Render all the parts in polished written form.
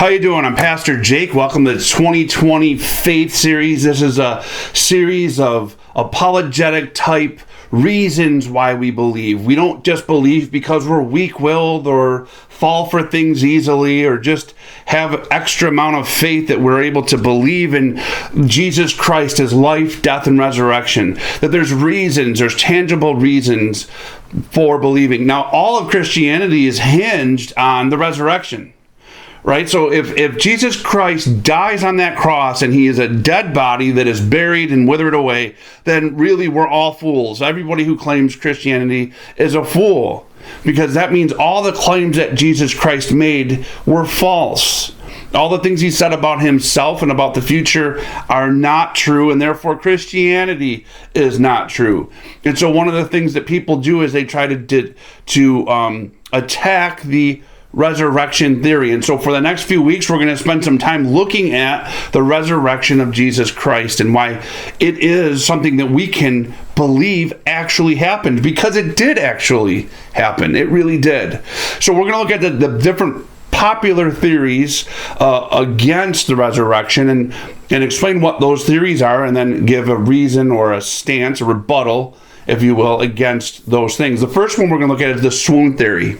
How you doing? I'm Pastor Jake. Welcome to the 2020 Faith Series. This is a series of apologetic type reasons why we believe. We don't just believe because we're weak-willed or fall for things easily or just have extra amount of faith that we're able to believe in Jesus Christ, his life, death, and resurrection. That there's reasons, there's tangible reasons for believing. Now, all of Christianity is hinged on the resurrection. Right? So if Jesus Christ dies on that cross and he is a dead body that is buried and withered away, then really we're all fools. Everybody who claims Christianity is a fool, because that means all the claims that Jesus Christ made were false. All the things he said about himself and about the future are not true, and therefore Christianity is not true. And so one of the things that people do is they try to attack the resurrection theory. And so for the next few weeks, we're going to spend some time looking at the resurrection of Jesus Christ and why it is something that we can believe actually happened, because it did actually happen. It really did. So we're going to look at the different popular theories against the resurrection and explain what those theories are, and then give a reason or a stance, a rebuttal, if you will, against those things. The first one we're going to look at is the Swoon Theory.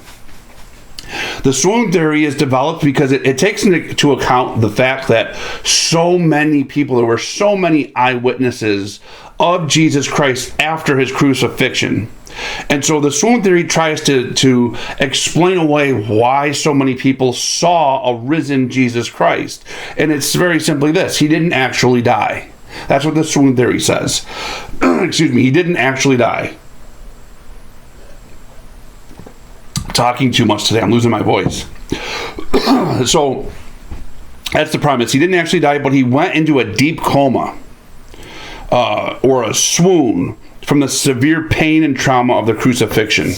The Swoon Theory is developed because it takes into account the fact that so many people, there were so many eyewitnesses of Jesus Christ after his crucifixion. And so the Swoon Theory tries to explain away why so many people saw a risen Jesus Christ. And it's very simply this: he didn't actually die. That's what the Swoon Theory says. Excuse me, he didn't actually die. Talking too much today. I'm losing my voice. So that's the premise. He didn't actually die, but he went into a deep coma or a swoon from the severe pain and trauma of the crucifixion.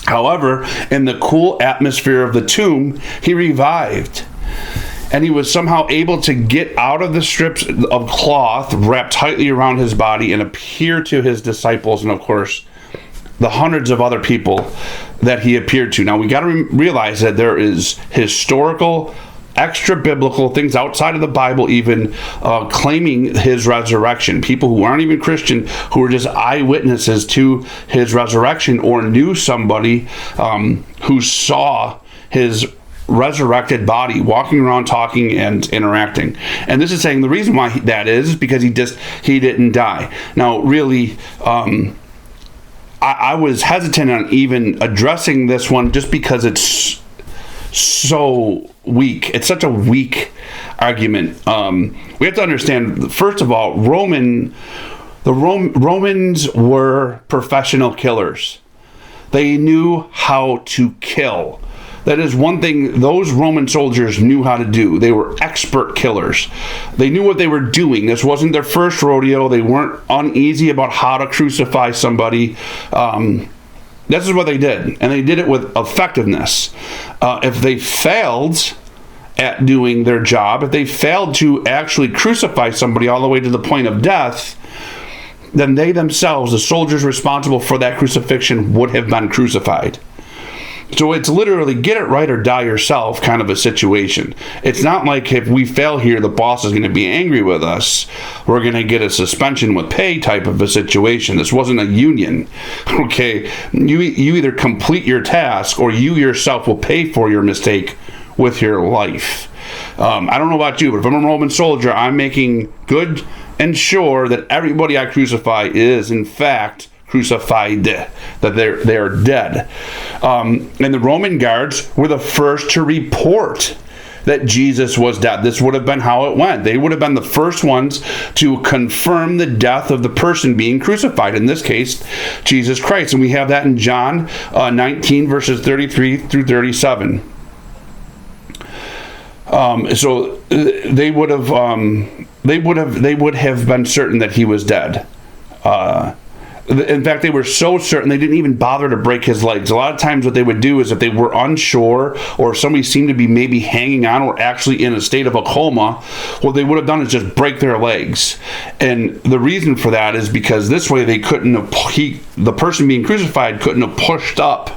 However, in the cool atmosphere of the tomb, he revived. And he was somehow able to get out of the strips of cloth wrapped tightly around his body and appear to his disciples, and of course, the hundreds of other people that he appeared to. Now, we got to realize that there is historical, extra-biblical things outside of the Bible even claiming his resurrection. People who aren't even Christian, who were just eyewitnesses to his resurrection or knew somebody who saw his resurrected body walking around, talking, and interacting. And this is saying the reason why that is because he didn't die. Now, really, I was hesitant on even addressing this one just because it's so weak. It's such a weak argument. We have to understand, first of all, Romans were professional killers. They knew how to kill. That is one thing those Roman soldiers knew how to do. They were expert killers. They knew what they were doing. This wasn't their first rodeo. They weren't uneasy about how to crucify somebody. This is what they did, and they did it with effectiveness. If they failed at doing their job, if they failed to actually crucify somebody all the way to the point of death, then they themselves, the soldiers responsible for that crucifixion, would have been crucified. So it's literally get it right or die yourself kind of a situation. It's not like if we fail here, the boss is going to be angry with us. We're going to get a suspension with pay type of a situation. This wasn't a union. Okay, you either complete your task or you yourself will pay for your mistake with your life. I don't know about you, but if I'm a Roman soldier, I'm making good and sure that everybody I crucify is, in fact, crucified, that they're dead. And the Roman guards were the first to report that Jesus was dead. This would have been how it went. They would have been the first ones to confirm the death of the person being crucified, in this case, Jesus Christ. And we have that in John 19, verses 33 through 37. So they would have been certain that he was dead. In fact, they were so certain they didn't even bother to break his legs. A lot of times what they would do is if they were unsure or if somebody seemed to be maybe hanging on or actually in a state of a coma, what they would have done is just break their legs. And the reason for that is because this way they couldn't have, the person being crucified couldn't have pushed up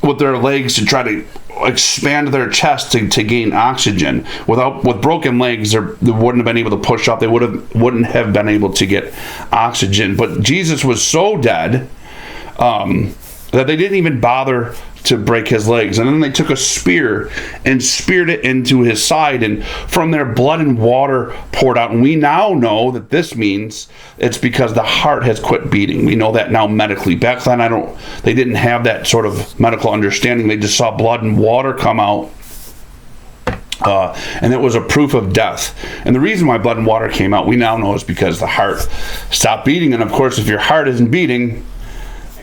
with their legs to try to expand their chest to gain oxygen. With broken legs, they wouldn't have been able to push up. They wouldn't have been able to get oxygen. But Jesus was so dead that they didn't even bother to break his legs. And then they took a spear and speared it into his side, and from there blood and water poured out. And we now know that this means it's because the heart has quit beating. We know that now medically. Back then they didn't have that sort of medical understanding. They just saw blood and water come out. And it was a proof of death. And the reason why blood and water came out, we now know, is because the heart stopped beating. And of course, if your heart isn't beating,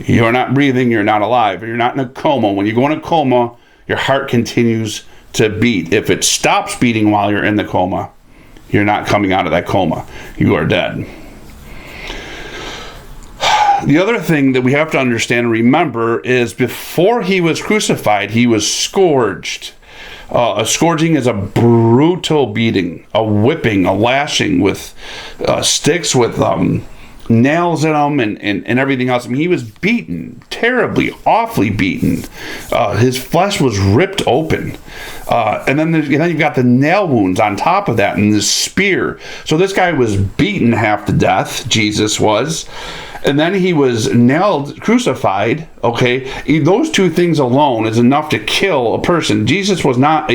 you're not breathing, you're not alive, you're not in a coma. When you go in a coma, your heart continues to beat. If it stops beating while you're in the coma, you're not coming out of that coma. You are dead. The other thing that we have to understand and remember is before he was crucified, he was scourged. A scourging is a brutal beating, a whipping, a lashing with sticks with nails in them and everything else. I mean, he was beaten terribly, awfully beaten. His flesh was ripped open. And then you've got the nail wounds on top of that and the spear. So this guy was beaten half to death, Jesus was. And then he was nailed, crucified, okay? Those two things alone is enough to kill a person. Jesus was not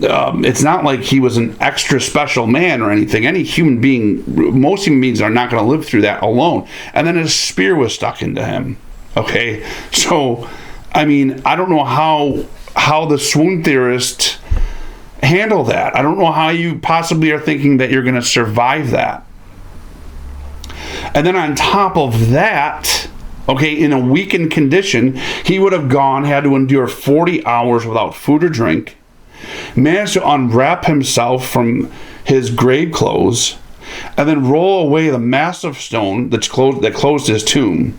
it's not like he was an extra special man or anything. Any human being, most human beings are not going to live through that alone. And then a spear was stuck into him. Okay, so I mean, I don't know how the swoon theorists handle that. I don't know how you possibly are thinking that you're going to survive that. And then on top of that, okay, in a weakened condition, he would have had to endure 40 hours without food or drink, managed to unwrap himself from his grave clothes, and then roll away the massive stone that closed his tomb,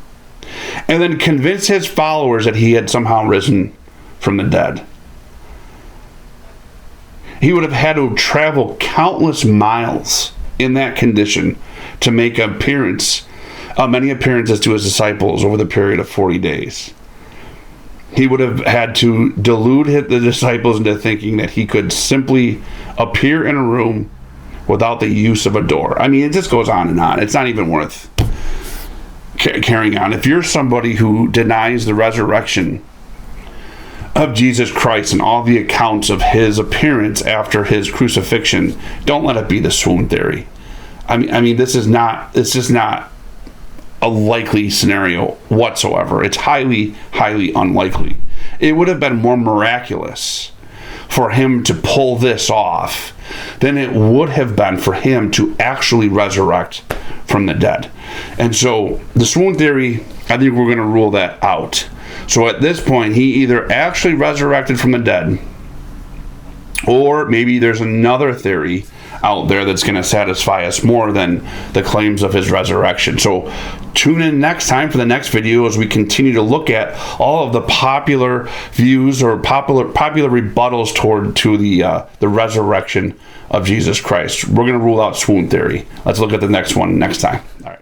and then convince his followers that he had somehow risen from the dead. He would have had to travel countless miles in that condition to make many appearances to his disciples over the period of 40 days. He would have had to delude the disciples into thinking that he could simply appear in a room without the use of a door. I mean, it just goes on and on. It's not even worth carrying on. If you're somebody who denies the resurrection of Jesus Christ and all the accounts of his appearance after his crucifixion, don't let it be the swoon theory. I mean, it's just not a likely scenario whatsoever. It's highly, highly unlikely. It would have been more miraculous for him to pull this off than it would have been for him to actually resurrect from the dead. And so the swoon theory, I think we're going to rule that out. So at this point, he either actually resurrected from the dead, or maybe there's another theory out there that's going to satisfy us more than the claims of his resurrection. So tune in next time for the next video as we continue to look at all of the popular views or popular rebuttals to the resurrection of Jesus Christ. We're going to rule out swoon theory. Let's look at the next one next time. All right.